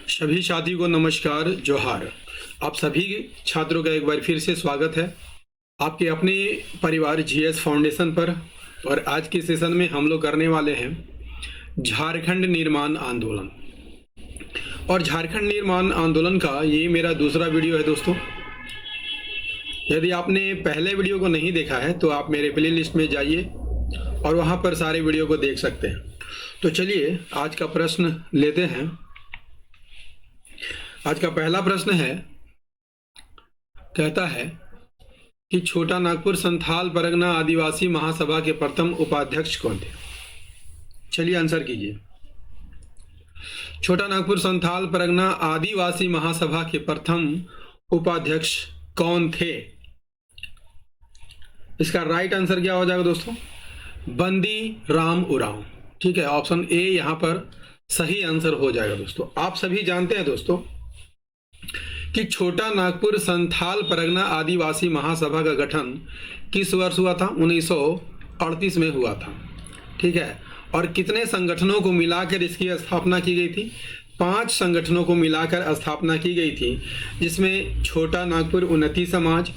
सभी साथियों को नमस्कार, जोहार। आप सभी छात्रों का एक बार फिर से स्वागत है आपके अपने परिवार जीएस फाउंडेशन पर। और आज के सेशन में हम लोग करने वाले हैं झारखंड निर्माण आंदोलन। और झारखंड निर्माण आंदोलन का ये मेरा दूसरा वीडियो है दोस्तों। यदि आपने पहले वीडियो को नहीं देखा है तो आप मेरे प्ले लिस्ट में जाइए और वहाँ पर सारे वीडियो को देख सकते हैं। तो चलिए आज का प्रश्न लेते हैं। आज का पहला प्रश्न है, कहता है कि छोटा नागपुर संथाल परगना आदिवासी महासभा के प्रथम उपाध्यक्ष कौन थे? चलिए आंसर कीजिए। छोटा नागपुर संथाल परगना आदिवासी महासभा के प्रथम उपाध्यक्ष कौन थे? इसका राइट आंसर क्या हो जाएगा दोस्तों? बंदी राम उरांव। ठीक है, ऑप्शन ए यहां पर सही आंसर हो जाएगा दोस्तों। आप सभी जानते हैं दोस्तों कि छोटा नागपुर संथाल परगना आदिवासी महासभा का गठन किस वर्ष हुआ था? 1938 में हुआ था। ठीक है, और कितने संगठनों को मिलाकर इसकी स्थापना की गई थी? 5 संगठनों को मिलाकर स्थापना की गई थी, जिसमें छोटा नागपुर उन्नति समाज,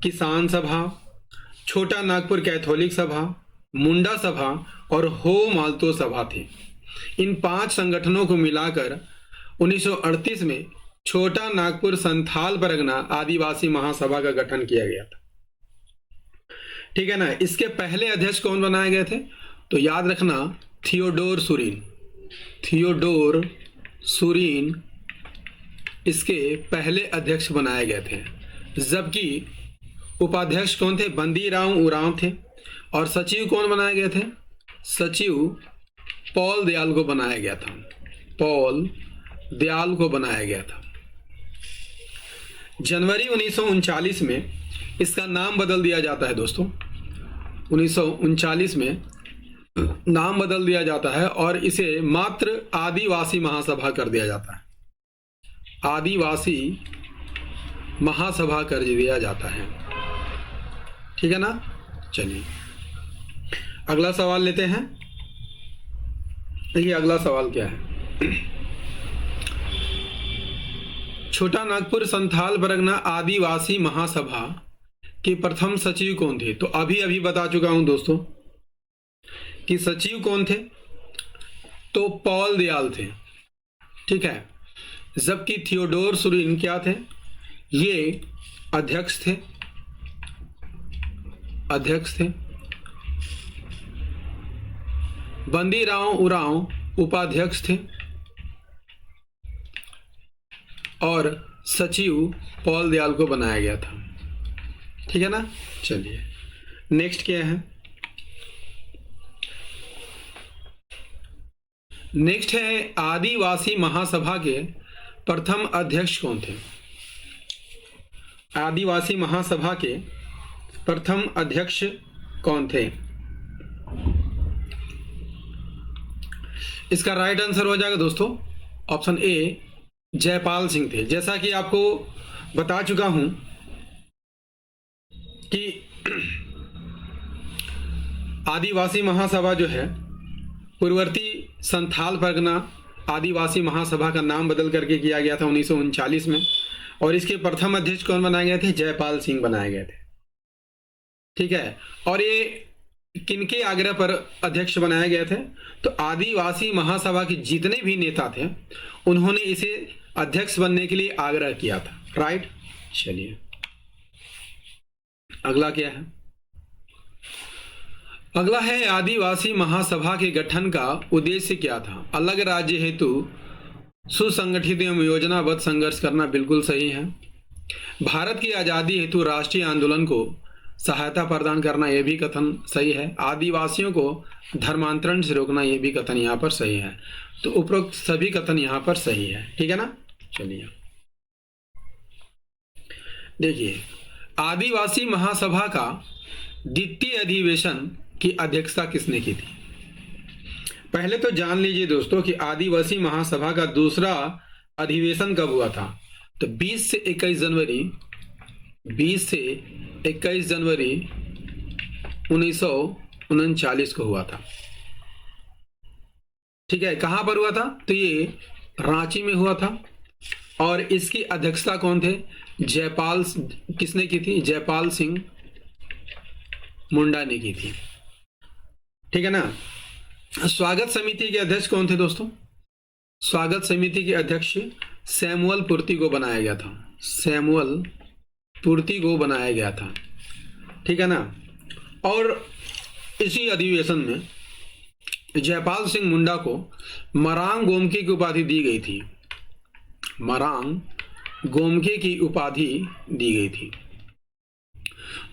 किसान सभा, छोटा नागपुर कैथोलिक सभा, मुंडा सभा और हो मालतो सभा थी। इन 5 संगठनों को मिलाकर 1938 में छोटा नागपुर संथाल परगना आदिवासी महासभा का गठन किया गया था। ठीक है ना। इसके पहले अध्यक्ष कौन बनाए गए थे? तो याद रखना, थियोडोर सुरीन। थियोडोर सुरीन इसके पहले अध्यक्ष बनाए गए थे, जबकि उपाध्यक्ष कौन थे? बंदीराम उरांव थे। और सचिव कौन बनाए गए थे? सचिव पॉल दयाल को बनाया गया था। पॉल दयाल को बनाया गया था। जनवरी 1939 में इसका नाम बदल दिया जाता है दोस्तों। 1939 में नाम बदल दिया जाता है और इसे मात्र आदिवासी महासभा कर दिया जाता है। आदिवासी महासभा कर दिया जाता है। ठीक है ना। चलिए अगला सवाल लेते हैं। देखिए अगला सवाल क्या है। छोटा नागपुर संथाल परगना आदिवासी महासभा के प्रथम सचिव कौन थे? तो अभी बता चुका हूं दोस्तों कि सचिव कौन थे, तो पॉल दयाल थे। ठीक है, जबकि थियोडोर सुरीन क्या थे? ये अध्यक्ष थे। बंदीराम उरांव उपाध्यक्ष थे और सचिव पॉल दयाल को बनाया गया था। ठीक है ना। चलिए नेक्स्ट क्या है? नेक्स्ट है आदिवासी महासभा के प्रथम अध्यक्ष कौन थे? आदिवासी महासभा के प्रथम अध्यक्ष कौन थे? इसका राइट आंसर हो जाएगा दोस्तों ऑप्शन ए, जयपाल सिंह थे। जैसा कि आपको बता चुका हूं कि आदिवासी महासभा जो है पूर्ववर्ती संथाल परगना आदिवासी महासभा का नाम बदल करके किया गया था 1939 में। और इसके प्रथम अध्यक्ष कौन बनाए गए थे? जयपाल सिंह बनाए गए थे। ठीक है, और ये किनके आग्रह पर अध्यक्ष बनाए गए थे? तो आदिवासी महासभा के जितने भी नेता थे उन्होंने इसे अध्यक्ष बनने के लिए आग्रह किया था। राइट। चलिए अगला क्या है? अगला है आदिवासी महासभा के गठन का उद्देश्य क्या था? अलग राज्य हेतु सुसंगठित एवं योजनाबद्ध संघर्ष करना बिल्कुल सही है। भारत की आजादी हेतु राष्ट्रीय आंदोलन को सहायता प्रदान करना, यह भी कथन सही है। आदिवासियों को धर्मांतरण से रोकना, यह भी कथन यहाँ पर सही है। तो उपरोक्त सभी कथन यहाँ पर सही है। ठीक है ना। चलिए देखिए, आदिवासी महासभा का द्वितीय अधिवेशन की अध्यक्षता किसने की थी? पहले तो जान लीजिए दोस्तों कि आदिवासी महासभा का दूसरा अधिवेशन कब हुआ था? तो 20 से 21 जनवरी 1939 को हुआ था। ठीक है, कहां पर हुआ था? तो ये रांची में हुआ था। और इसकी अध्यक्षता कौन थे? जयपाल, किसने की थी? जयपाल सिंह मुंडा ने की थी। ठीक है ना। स्वागत समिति के अध्यक्ष कौन थे दोस्तों? स्वागत समिति के अध्यक्ष सैमुअल पूर्ति को बनाया गया था। सैमुअल पूर्ति को बनाया गया था। ठीक है ना। और इसी अधिवेशन में जयपाल सिंह मुंडा को मरांग गोमके की उपाधि दी गई थी। मरांग गोमके की उपाधि दी गई थी।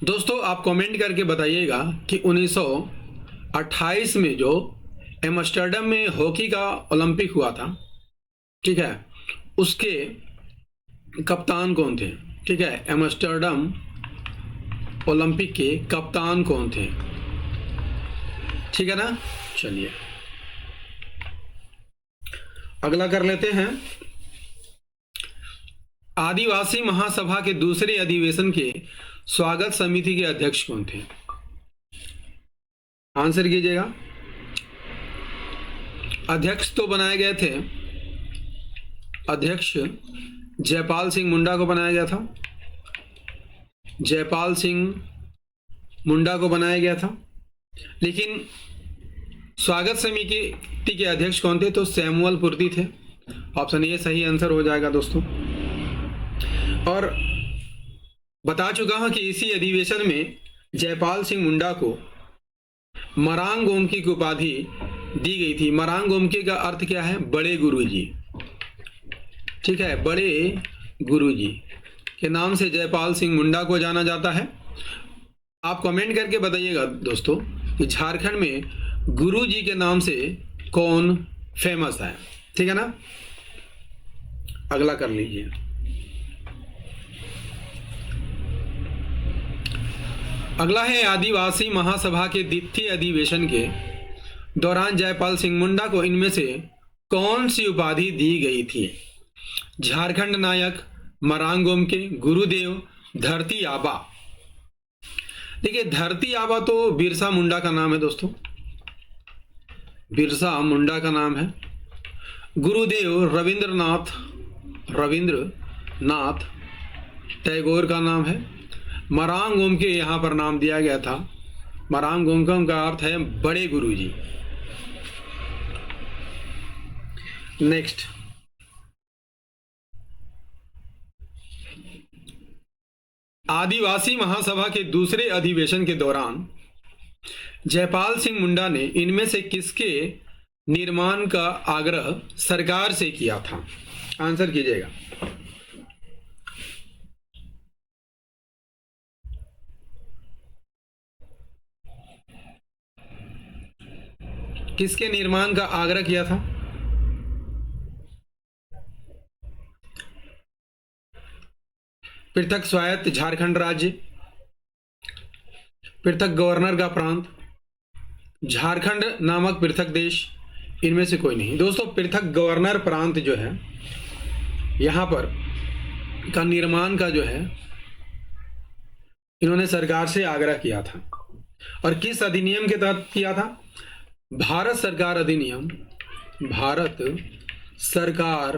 दोस्तों आप कमेंट करके बताइएगा कि 1928 में जो एम्स्टर्डम में हॉकी का ओलंपिक हुआ था, ठीक है, उसके कप्तान कौन थे? ठीक है, एम्स्टर्डम ओलंपिक के कप्तान कौन थे? ठीक है ना। चलिए अगला कर लेते हैं। आदिवासी महासभा के दूसरे अधिवेशन के स्वागत समिति के अध्यक्ष कौन थे? आंसर कीजिएगा। अध्यक्ष तो बनाए गए थे, अध्यक्ष जयपाल सिंह मुंडा को बनाया गया था। जयपाल सिंह मुंडा को बनाया गया था, लेकिन स्वागत समिति के अध्यक्ष कौन थे? तो सैमुअल पूर्ति थे। ऑप्शन ए सही आंसर हो जाएगा दोस्तों। और बता चुका हूं कि इसी अधिवेशन में जयपाल सिंह मुंडा को मरांग गोमके की उपाधि दी गई थी। मरांग गोमके का अर्थ क्या है? बड़े गुरुजी। ठीक है, बड़े गुरुजी के नाम से जयपाल सिंह मुंडा को जाना जाता है। आप कमेंट करके बताइएगा दोस्तों कि झारखंड में गुरुजी के नाम से कौन फेमस है। ठीक है ना। अगला कर लीजिए। अगला है आदिवासी महासभा के द्वितीय अधिवेशन के दौरान जयपाल सिंह मुंडा को इनमें से कौन सी उपाधि दी गई थी? झारखंड नायक, मरांग गोमके, गुरुदेव, धरती आबा। देखिए धरती आबा तो बिरसा मुंडा का नाम है दोस्तों, बिरसा मुंडा का नाम है। गुरुदेव रविंद्रनाथ टैगोर का नाम है। मरांग गोमके यहां पर नाम दिया गया था। मरांग गोमके का अर्थ है बड़े गुरुजी। नेक्स्ट, आदिवासी महासभा के दूसरे अधिवेशन के दौरान जयपाल सिंह मुंडा ने इनमें से किसके निर्माण का आग्रह सरकार से किया था? आंसर कीजिएगा। किसके निर्माण का आग्रह किया था? पृथक स्वायत्त झारखंड राज्य, पृथक गवर्नर का प्रांत, झारखंड नामक पृथक देश, इनमें से कोई नहीं। दोस्तों पृथक गवर्नर प्रांत जो है यहां पर का निर्माण का जो है इन्होंने सरकार से आग्रह किया था। और किस अधिनियम के तहत किया था? भारत सरकार अधिनियम, भारत सरकार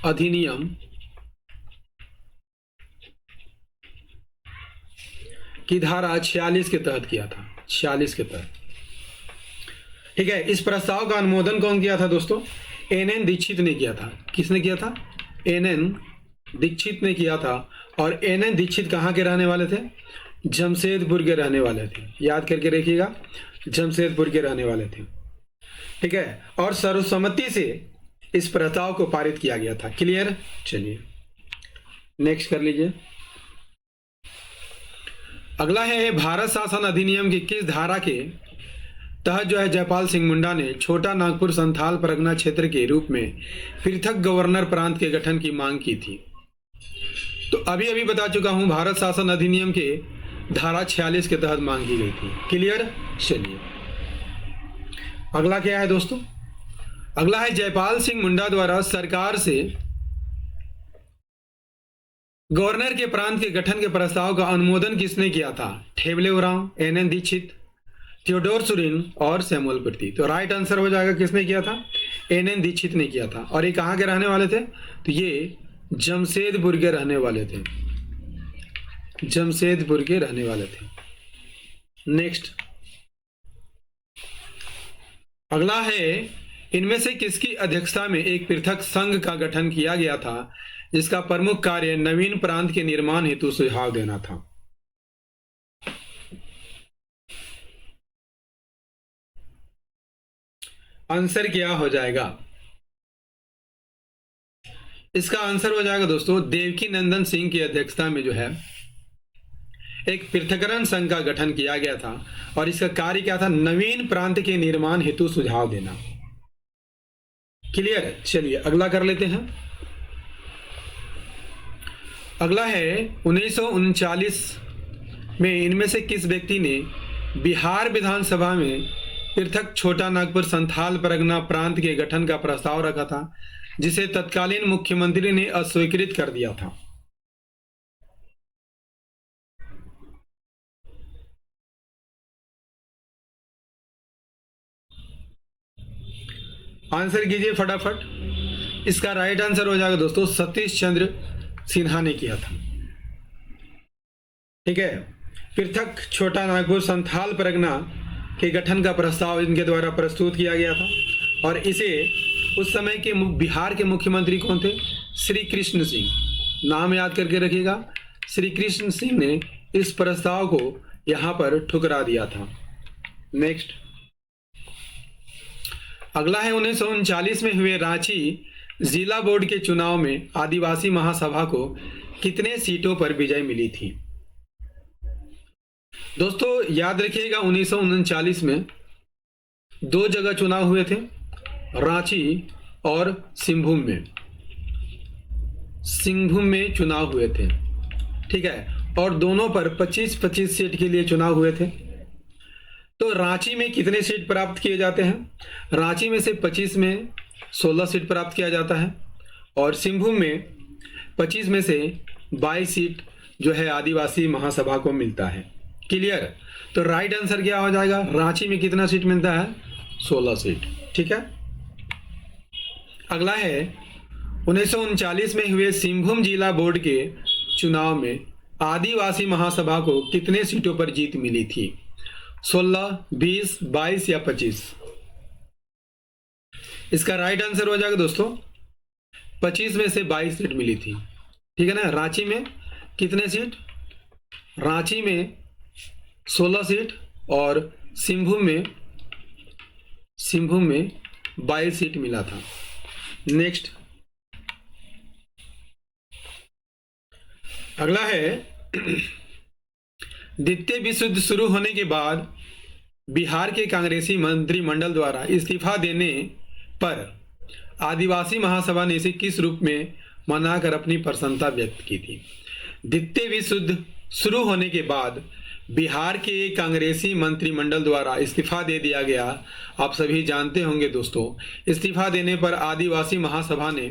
अधिनियम की धारा 46 के तहत किया था। 46 के तहत। ठीक है, इस प्रस्ताव का अनुमोदन कौन किया था दोस्तों? एनएन दीक्षित ने किया था। किसने किया था? एनएन दीक्षित ने किया था। और एनएन दीक्षित कहाँ के रहने वाले थे? जमशेदपुर के रहने वाले थे। याद करके रखिएगा, जमशेदपुर के रहने वाले थे। ठीक है, और सर्वसम्मति से इस प्रस्ताव को पारित किया गया था। क्लियर। चलिए नेक्स्ट कर लीजिए। अगला है भारत शासन अधिनियम की किस धारा के तहत जो है जयपाल सिंह मुंडा ने छोटा नागपुर संथाल परगना क्षेत्र के रूप में पृथक गवर्नर प्रांत के गठन की मांग की थी? तो अभी अभी बता चुका हूं, भारत शासन अधिनियम के धारा 46 के तहत मांग की गई थी। क्लियर। चलिए अगला क्या है दोस्तों? अगला है जयपाल सिंह मुंडा द्वारा सरकार से गवर्नर के प्रांत के गठन के प्रस्ताव का अनुमोदन किसने किया था? ठेबले उरांव, एनएन दीक्षित, थियोडोर सुरीन और सैमुअल पूर्ति। तो राइट आंसर हो जाएगा किसने किया था? NN दीक्षित ने किया था। और ये कहाँ के रहने वाले थे? तो ये जमशेदपुर के रहने वाले थे, जमशेदपुर के रहने वाले थे। नेक्स्ट अगला है, इनमें से किसकी अध्यक्षता में एक पृथक संघ का गठन किया गया था जिसका प्रमुख कार्य नवीन प्रांत के निर्माण हेतु सुझाव देना था? आंसर क्या हो जाएगा? इसका आंसर हो जाएगा दोस्तों देवकी नंदन सिंह की अध्यक्षता में जो है एक पृथकरण संघ का गठन किया गया था और इसका कार्य क्या था? नवीन प्रांत के निर्माण हेतु सुझाव देना। क्लियर है? चलिए अगला कर लेते हैं। अगला है 1939 में इनमें से किस व्यक्ति ने बिहार विधानसभा में पृथक छोटा नागपुर संथाल परगना प्रांत के गठन का प्रस्ताव रखा था जिसे तत्कालीन मुख्यमंत्री ने अस्वीकृत कर दिया था? आंसर कीजिए फटाफट। इसका राइट आंसर हो जाएगा दोस्तों सतीश चंद्र सिन्हा ने किया था। ठीक है, पृथक छोटा नागपुर संथाल परगना के गठन का प्रस्ताव इनके द्वारा प्रस्तुत किया गया था और इसे उस समय के बिहार के मुख्यमंत्री कौन थे? श्री कृष्ण सिंह, नाम याद करके रखिएगा। श्री कृष्ण सिंह ने इस प्रस्ताव को यहां पर ठुकरा दिया था। नेक्स्ट अगला है 1939 में हुए रांची जिला बोर्ड के चुनाव में आदिवासी महासभा को कितने सीटों पर विजय मिली थी? दोस्तों याद रखिएगा 1939 में दो जगह चुनाव हुए थे, रांची और सिंहभूम में चुनाव हुए थे। ठीक है, और दोनों पर 25-25 सीट के लिए चुनाव हुए थे। तो रांची में कितने सीट प्राप्त किए जाते हैं? रांची में से 25 में 16 सीट प्राप्त किया जाता है और सिंहभूम में 25 में से 22 सीट जो है आदिवासी महासभा को मिलता है। क्लियर? तो राइट आंसर क्या हो जाएगा? रांची में कितना सीट मिलता है? 16 सीट। ठीक है, अगला है 1939 में हुए सिंहभूम जिला बोर्ड के चुनाव में आदिवासी महासभा को कितने सीटों पर जीत मिली थी? 16, 20, 22 या 25? इसका राइट आंसर हो जाएगा दोस्तों 25 में से 22 सीट मिली थी। ठीक है ना। रांची में कितने सीट? रांची में 16 सीट और सिंहभूम में 22 सीट मिला था। नेक्स्ट अगला है द्वितीय विश्व युद्ध शुरू होने के बाद बिहार के कांग्रेसी मंत्रिमंडल द्वारा इस्तीफा देने पर आदिवासी महासभा ने इसे किस रूप में मनाकर अपनी प्रसन्नता व्यक्त की थी? द्वितीय विश्व युद्ध शुरू होने के बाद बिहार के कांग्रेसी मंत्रिमंडल द्वारा इस्तीफा दे दिया गया। आप सभी जानते होंगे दोस्तों, इस्तीफा देने पर आदिवासी महासभा ने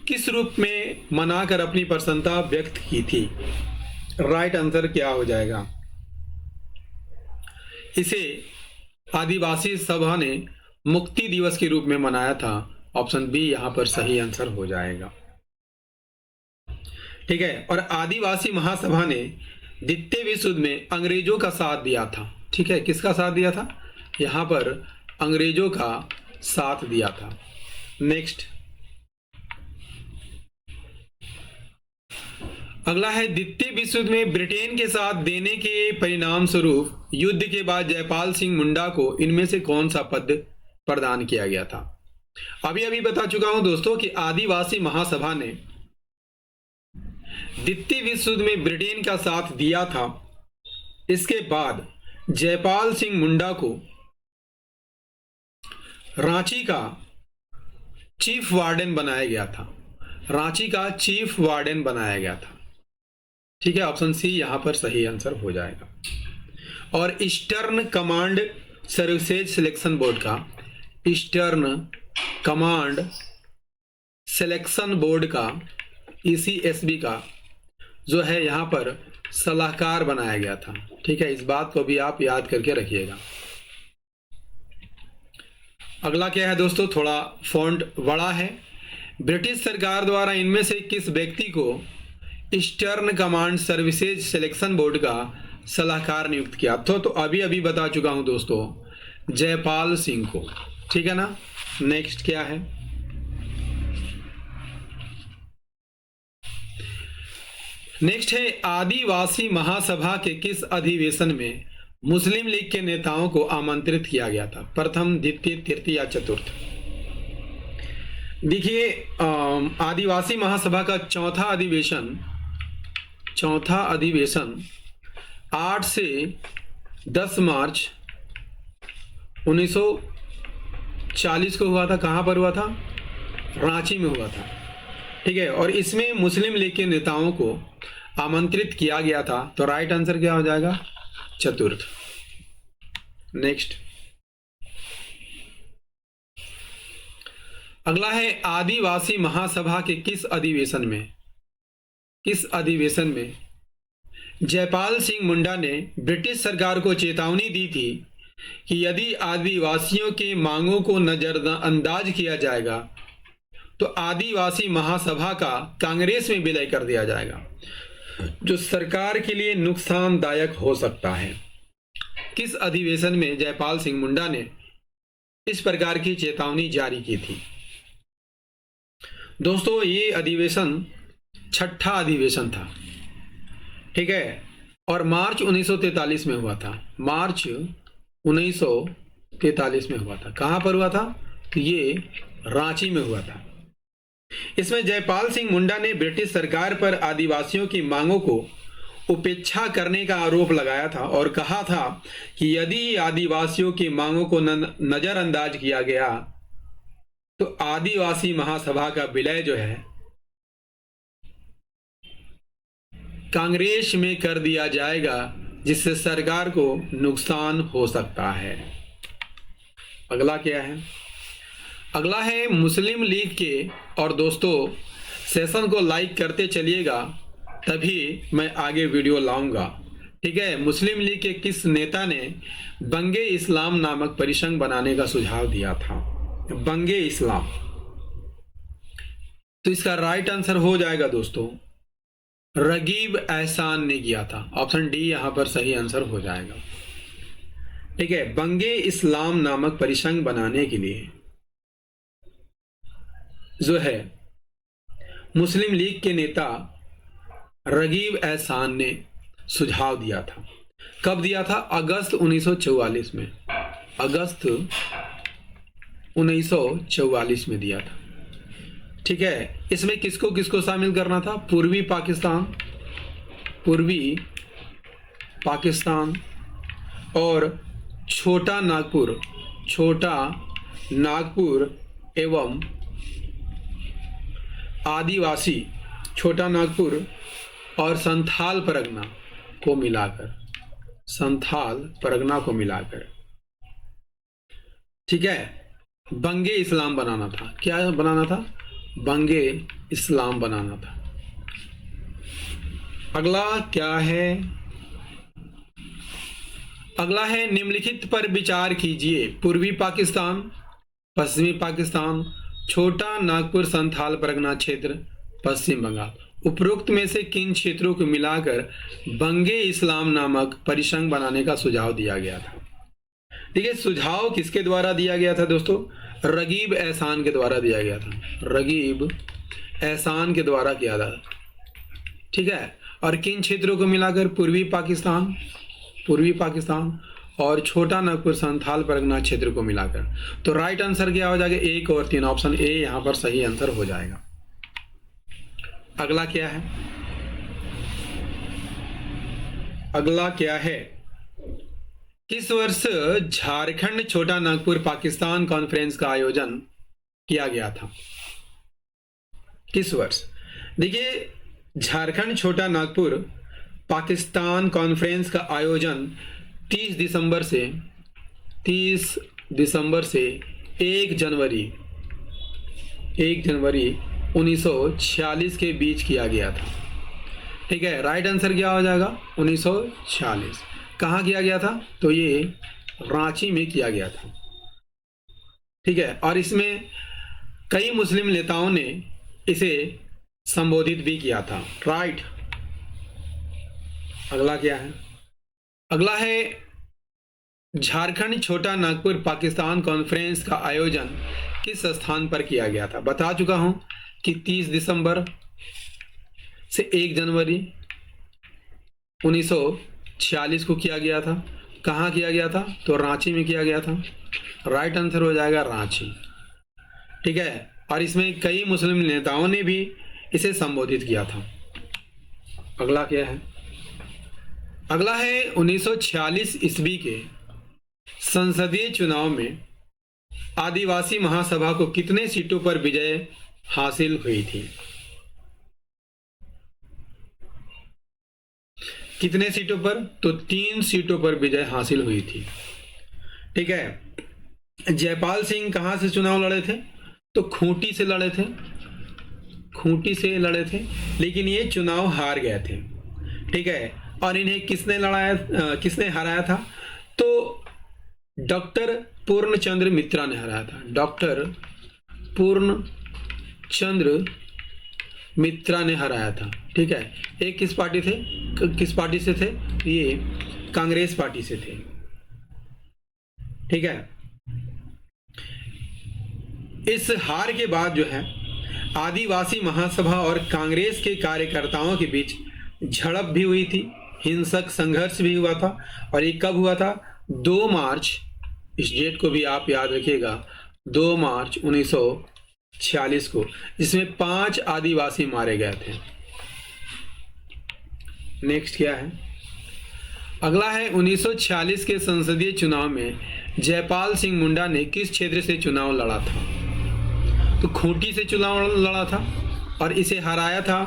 किस रूप में मनाकर अपनी प्रसन्नता व्यक्त की थी? राइट आंसर क्या हो जाएगा? इसे आदिवासी सभा ने मुक्ति दिवस के रूप में मनाया था। ऑप्शन बी यहां पर सही आंसर हो जाएगा। ठीक है, और आदिवासी महासभा ने द्वितीय विश्व युद्ध में अंग्रेजों का साथ दिया था। ठीक है, किसका साथ दिया था? यहां पर अंग्रेजों का साथ दिया था। नेक्स्ट अगला है द्वितीय विश्व युद्ध में ब्रिटेन के साथ देने के परिणाम स्वरूप युद्ध के बाद जयपाल सिंह मुंडा को इनमें से कौन सा पद प्रदान किया गया था? अभी बता चुका हूं दोस्तों कि आदिवासी महासभा ने द्वितीय विश्व युद्ध में ब्रिटेन का साथ दिया था। इसके बाद जयपाल सिंह मुंडा को रांची का चीफ वार्डन बनाया गया था। रांची का चीफ वार्डन बनाया गया था। ठीक है, ऑप्शन सी यहां पर सही आंसर हो जाएगा। और eastern command services selection board का, ईस्टर्न कमांड सिलेक्शन बोर्ड का, ECSB का जो है यहां पर सलाहकार बनाया गया था। ठीक है, इस बात को भी आप याद करके रखिएगा। अगला क्या है दोस्तों, थोड़ा फॉन्ट बड़ा है। ब्रिटिश सरकार द्वारा इनमें से किस व्यक्ति को eastern command services selection board का सलाहकार नियुक्त किया? तो अभी अभी बता चुका हूं दोस्तों, जयपाल सिंह को। ठीक है ना। नेक्स्ट क्या है, नेक्स्ट है आदिवासी महासभा के किस अधिवेशन में मुस्लिम लीग के नेताओं को आमंत्रित किया गया था? प्रथम, द्वितीय, तृतीय या चतुर्थ? देखिए, आदिवासी महासभा का चौथा अधिवेशन 8 से 10 मार्च 1940 को हुआ था। कहां पर हुआ था? रांची में हुआ था। ठीक है, और इसमें मुस्लिम लीग के नेताओं को आमंत्रित किया गया था। तो राइट आंसर क्या हो जाएगा? चतुर्थ। नेक्स्ट, अगला है आदिवासी महासभा के किस अधिवेशन में जयपाल सिंह मुंडा ने ब्रिटिश सरकार को चेतावनी दी थी कि यदि आदिवासियों की मांगों को नजरअंदाज किया जाएगा तो आदिवासी महासभा का कांग्रेस में विलय कर दिया जाएगा, जो सरकार के लिए नुकसानदायक हो सकता है? किस अधिवेशन में जयपाल सिंह मुंडा ने इस प्रकार की चेतावनी जारी की थी? दोस्तों, ये अधिवेशन छठा अधिवेशन था। ठीक है, और मार्च 1943 में हुआ था। मार्च 1943 में हुआ था। कहां पर हुआ था? तो ये रांची में हुआ था। इसमें जयपाल सिंह मुंडा ने ब्रिटिश सरकार पर आदिवासियों की मांगों को उपेक्षा करने का आरोप लगाया था और कहा था कि यदि आदिवासियों की मांगों को नजरअंदाज किया गया तो आदिवासी महासभा का विलय जो है कांग्रेस में कर दिया जाएगा, जिससे सरकार को नुकसान हो सकता है। अगला क्या है? अगला है मुस्लिम लीग के, और दोस्तों सेशन को लाइक करते चलिएगा तभी मैं आगे वीडियो लाऊंगा। ठीक है, मुस्लिम लीग के किस नेता ने बंगे इस्लाम नामक परिसंघ बनाने का सुझाव दिया था? बंगे इस्लाम। तो इसका राइट आंसर हो जाएगा दोस्तों, रगीब एहसान ने किया था। ऑप्शन डी यहां पर सही आंसर हो जाएगा। ठीक है, बंगे इस्लाम नामक परिसंघ बनाने के लिए जो है मुस्लिम लीग के नेता रगीब एहसान ने सुझाव दिया था। कब दिया था? अगस्त 1944 में। अगस्त 1944 में दिया था। ठीक है, इसमें किसको किसको शामिल करना था? पूर्वी पाकिस्तान और छोटा नागपुर एवं आदिवासी छोटा नागपुर और संथाल परगना को मिलाकर ठीक है, बंगे इस्लाम बनाना था। क्या बनाना था? बंगे इस्लाम बनाना था। अगला क्या है? अगला है निम्नलिखित पर विचार कीजिए। पूर्वी पाकिस्तान, पश्चिमी पाकिस्तान, छोटा नागपुर संथाल परगना क्षेत्र, पश्चिम बंगाल। उपरोक्त में से किन क्षेत्रों को मिलाकर बंगे इस्लाम नामक परिसंघ बनाने का सुझाव दिया गया था? देखिए, सुझाव किसके द्वारा दिया गया था दोस्तों? रगीब एहसान के द्वारा दिया गया था। रगीब एहसान के द्वारा किया था। ठीक है, और किन क्षेत्रों को मिलाकर? पूर्वी पाकिस्तान और छोटा नागपुर संथाल परगना क्षेत्र को मिलाकर। तो राइट आंसर क्या हो जाएगा? 1 और 3। ऑप्शन ए यहां पर सही आंसर हो जाएगा। अगला क्या है? अगला क्या है? किस वर्ष झारखंड छोटा नागपुर पाकिस्तान कॉन्फ्रेंस का आयोजन किया गया था? किस वर्ष? देखिए, झारखंड छोटा नागपुर पाकिस्तान कॉन्फ्रेंस का आयोजन 30 दिसंबर से 1 जनवरी 1946 के बीच किया गया था। ठीक है, राइट आंसर क्या हो जाएगा? 1946। कहाँ किया गया था? तो ये रांची में किया गया था। ठीक है, और इसमें कई मुस्लिम नेताओं ने इसे संबोधित भी किया था, राइट। अगला क्या है? अगला है झारखंड छोटा नागपुर पाकिस्तान कॉन्फ्रेंस का आयोजन किस स्थान पर किया गया था? बता चुका हूं कि 30 दिसंबर से 1 जनवरी 1946 को किया गया था। कहाँ किया गया था? तो रांची में किया गया था। राइट आंसर हो जाएगा रांची, ठीक है। और इसमें कई मुस्लिम नेताओं ने भी इसे संबोधित किया था। अगला क्या है? अगला है 1946 ईस्वी के संसदीय चुनाव में आदिवासी महासभा को कितने सीटों पर विजय हासिल हुई थी? कितने सीटों पर? तो 3 सीटों पर विजय हासिल हुई थी, ठीक है। जयपाल सिंह कहां से चुनाव लड़े थे? तो खूंटी से लड़े थे, खूंटी से लड़े थे, लेकिन ये चुनाव हार गए थे, ठीक है। और इन्हें किसने हराया था? तो डॉक्टर पूर्णचंद्र मित्रा ने हराया था। डॉक्टर पूर्णचंद्र मित्रा ने हराया था, ठीक है। एक किस पार्टी से थे? ये कांग्रेस पार्टी से थे, ठीक है। इस हार के बाद जो है आदिवासी महासभा और कांग्रेस के कार्यकर्ताओं के बीच झड़प भी हुई थी, हिंसक संघर्ष भी हुआ था। और ये कब हुआ था? 2 मार्च, इस डेट को भी आप याद रखिएगा, 2 मार्च 1946 को, जिसमें 5 आदिवासी मारे गए थे। नेक्स्ट क्या है? अगला है 1946 के संसदीय चुनाव में जयपाल सिंह मुंडा ने किस क्षेत्र से चुनाव लड़ा था? तो खूंटी से चुनाव लड़ा था और इसे हराया था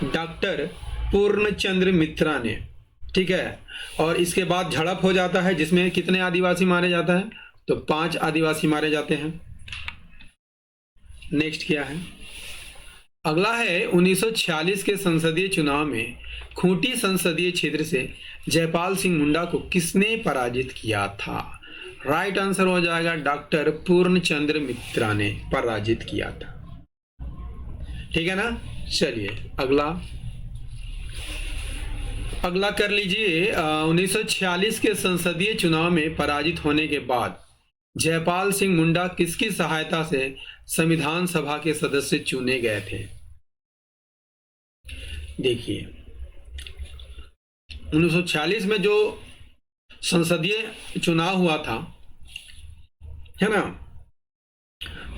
डॉक्टर पूर्णचंद्र मित्रा ने, ठीक है। और इसके बाद झड़प हो जाता है, जिसमें कितने आदिवासी मारे जाता है? तो 5 आदिवासी मारे जाते हैं। नेक्स्ट क्या है? अगला है 1946 के संसदीय चुनाव में खूंटी संसदीय क्षेत्र से जयपाल सिंह मुंडा को किसने पराजित किया था? राइट आंसर हो जाएगा डॉक्टर पूर्णचंद्र मित्रा ने पराजित किया था, ठीक है ना। चलिए अगला कर लीजिए। 1946 के संसदीय चुनाव में पराजित होने के बाद जयपाल सिंह मुंडा किसकी सहायता से संविधान सभा के सदस्य चुने गए थे? देखिए 1946 में जो संसदीय चुनाव हुआ था, है ना,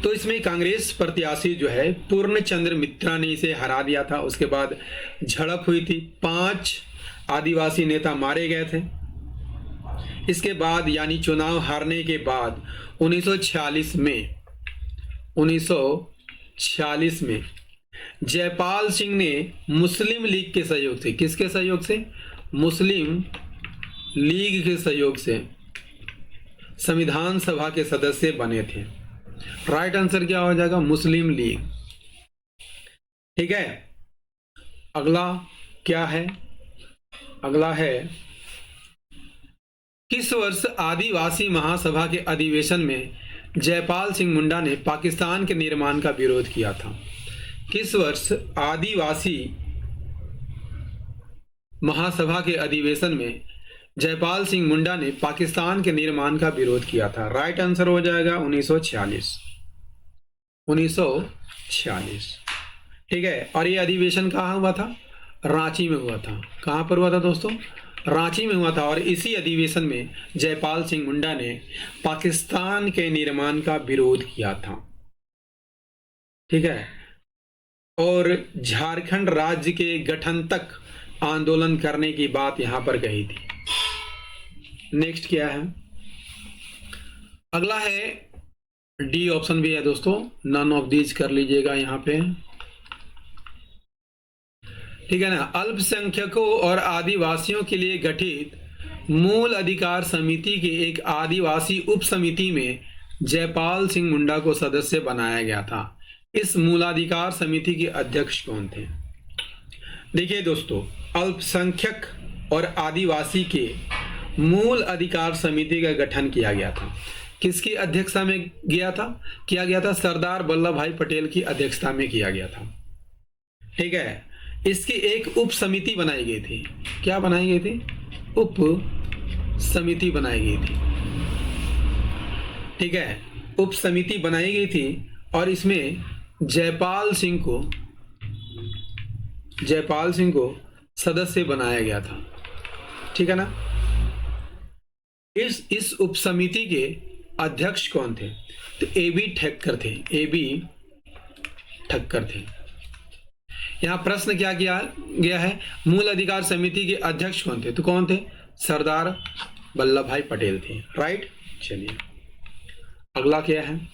तो इसमें कांग्रेस प्रत्याशी जो है पूर्णचंद्र मित्रा ने इसे हरा दिया था। उसके बाद झड़प हुई थी, 5 आदिवासी नेता मारे गए थे। इसके बाद यानी चुनाव हारने के बाद 1946 में जयपाल सिंह ने मुस्लिम लीग के सहयोग से, किसके सहयोग से? मुस्लिम लीग के सहयोग से संविधान सभा के सदस्य बने थे। राइट आंसर क्या हो जाएगा? मुस्लिम लीग, ठीक है। अगला क्या है? अगला है किस वर्ष आदिवासी महासभा के अधिवेशन में जयपाल सिंह मुंडा ने पाकिस्तान के निर्माण का विरोध किया था? किस वर्ष आदिवासी महासभा के अधिवेशन में जयपाल सिंह मुंडा ने पाकिस्तान के निर्माण का विरोध किया था? राइट आंसर हो जाएगा 1946, ठीक है। और ये अधिवेशन कहाँ हुआ था? रांची में हुआ था। कहाँ पर हुआ था दोस्तों? रांची में हुआ था। और इसी अधिवेशन में जयपाल सिंह मुंडा ने पाकिस्तान के निर्माण का विरोध किया था, ठीक है। और झारखंड राज्य के गठन तक आंदोलन करने की बात यहां पर कही थी। नेक्स्ट क्या है? अगला है डी ऑप्शन भी है दोस्तों, नन ऑफ दीज कर लीजिएगा यहां पे, ठीक है ना। अल्पसंख्यकों और आदिवासियों के लिए गठित मूल अधिकार समिति की एक आदिवासी उप समिति में जयपाल सिंह मुंडा को सदस्य बनाया गया था। इस मूलाधिकार समिति के अध्यक्ष कौन थे? देखिए दोस्तों, अल्पसंख्यक और आदिवासी के मूल अधिकार समिति का गठन किया गया था। किसकी अध्यक्षता में किया गया था? सरदार वल्लभ भाई पटेल की अध्यक्षता में किया गया था। ठीक है, इसकी एक उप समिति बनाई गई थी। क्या बनाई गई थी? उप समिति बनाई गई थी। ठीक है, उप समिति बनाई गई थी और इसमें जयपाल सिंह को सदस्य बनाया गया था। ठीक है ना। इस उप समिति के अध्यक्ष कौन थे? तो ए.बी. ठक्कर थे। ए.बी. ठक्कर थे। यहां प्रश्न क्या किया गया है? मूल अधिकार समिति के अध्यक्ष कौन थे? तो कौन थे? सरदार वल्लभ भाई पटेल थे। राइट। चलिए अगला क्या है?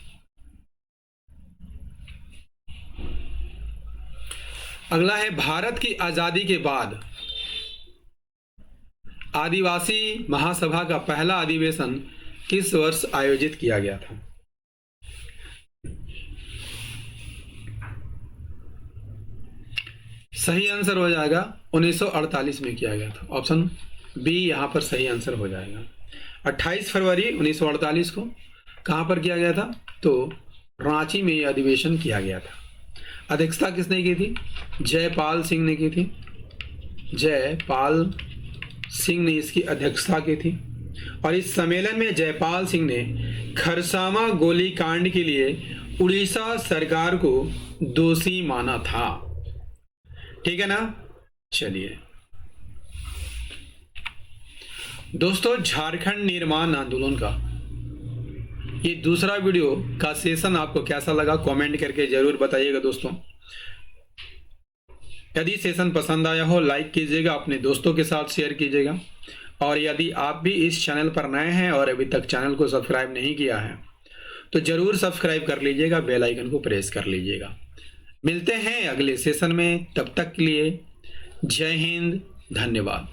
अगला है भारत की आजादी के बाद आदिवासी महासभा का पहला अधिवेशन किस वर्ष आयोजित किया गया था? सही आंसर हो जाएगा 1948 में किया गया था। ऑप्शन बी यहां पर सही आंसर हो जाएगा। 28 फरवरी 1948 को कहां पर किया गया था? तो रांची में यह अधिवेशन किया गया था। अध्यक्षता किसने की थी? जयपाल सिंह ने की थी। जयपाल सिंह ने इसकी अध्यक्षता की थी और इस सम्मेलन में जयपाल सिंह ने खरसावा गोलीकांड के लिए उड़ीसा सरकार को दोषी माना था। ठीक है ना। चलिए दोस्तों, झारखंड निर्माण आंदोलन का ये दूसरा वीडियो का सेशन आपको कैसा लगा कमेंट करके जरूर बताइएगा दोस्तों। यदि सेशन पसंद आया हो लाइक कीजिएगा, अपने दोस्तों के साथ शेयर कीजिएगा और यदि आप भी इस चैनल पर नए हैं और अभी तक चैनल को सब्सक्राइब नहीं किया है तो जरूर सब्सक्राइब कर लीजिएगा, बेल आइकन को प्रेस कर लीजिएगा। मिलते हैं अगले सेशन में, तब तक के लिए जय हिंद, धन्यवाद।